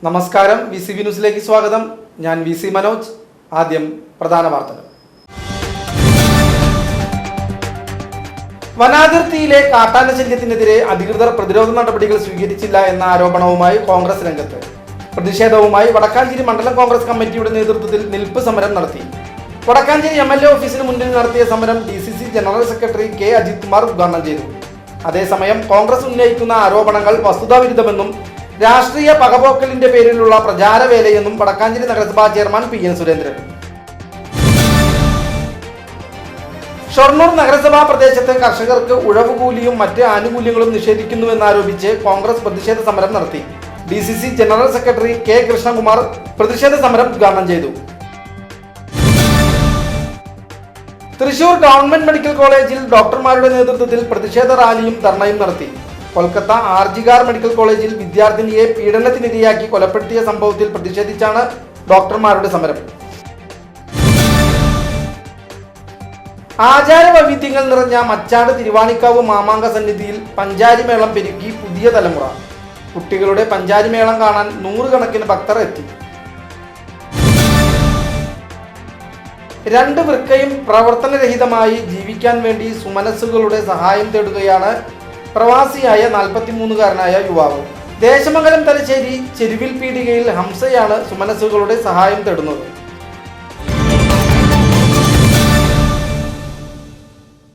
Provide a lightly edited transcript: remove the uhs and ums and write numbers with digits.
നമസ്കാരം, VCV ന്യൂസിലേക്ക് സ്വാഗതം. ഞാൻ VC മനോജ്. ആദ്യം പ്രധാന വാർത്തകൾ. വനാതിർത്തിയിലെ കാട്ടാന ശല്യത്തിനെതിരെ അധികൃതർ പ്രതിരോധ നടപടികൾ സ്വീകരിച്ചില്ല എന്ന ആരോപണവുമായി കോൺഗ്രസ് രംഗത്ത്. പ്രതിഷേധവുമായി വടക്കാഞ്ചേരി മണ്ഡലം കോൺഗ്രസ് കമ്മിറ്റിയുടെ നേതൃത്വത്തിൽ നിൽപ്പ് സമരം നടത്തി. വടക്കാഞ്ചേരി MLA ഓഫീസിന് മുന്നിൽ നടത്തിയ സമരം DCC general secretary K. Ajith Kumar ഉദ്ഘാടനം ചെയ്തു. അതേസമയം കോൺഗ്രസ് ഉന്നയിക്കുന്ന ആരോപണങ്ങൾ വസ്തുതാവിരുദ്ധമെന്നും രാഷ്ട്രീയ പകപോക്കലിന്റെ പേരിലുള്ള പ്രചാരവേലയെന്നും വടക്കാഞ്ചേരി നഗരസഭാ ചെയർമാൻ PN സുരേന്ദ്രൻ. ഷൊർണൂർ നഗരസഭാ പ്രദേശത്ത് കർഷകർക്ക് ഉഴവുകൂലിയും മറ്റ് ആനുകൂല്യങ്ങളും നിഷേധിക്കുന്നുവെന്നാരോപിച്ച് കോൺഗ്രസ് പ്രതിഷേധ സമരം നടത്തി. DCC general secretary K. Krishnakumar പ്രതിഷേധ സമരം ഉദ്ഘാടനം ചെയ്തു. തൃശൂർ ഗവൺമെന്റ് മെഡിക്കൽ കോളേജിൽ ഡോക്ടർമാരുടെ നേതൃത്വത്തിൽ പ്രതിഷേധ റാലിയും ധർണയും നടത്തി. കൊൽക്കത്ത RG-കാർ മെഡിക്കൽ കോളേജിൽ വിദ്യാർത്ഥിനിയെ പീഡനത്തിനിരയാക്കി കൊലപ്പെടുത്തിയ സംഭവത്തിൽ പ്രതിഷേധിച്ചാണ് ഡോക്ടർമാരുടെ സമരം. ആചാരവൈവിധ്യങ്ങൾ നിറഞ്ഞ മച്ചാട് തിരുവാണിക്കാവ് മാമാങ്ക സന്നിധിയിൽ പഞ്ചാരിമേളം പെരുക്കി പുതിയ തലമുറ. കുട്ടികളുടെ പഞ്ചാരിമേളം കാണാൻ 100 കണക്കിന് ഭക്തർ എത്തി. 2 വൃക്കയും പ്രവർത്തനരഹിതമായി ജീവിക്കാൻ വേണ്ടി സുമനസ്സുകളുടെ സഹായം തേടുകയാണ് പ്രവാസിയായ 43-കാരനായ യുവാവ്. ദേശമംഗലം തലശ്ശേരി ചെരുവിൽ പീടികയിൽ ഹംസയാണ് സുമനസ്സുകളുടെ സഹായം തേടുന്നത്.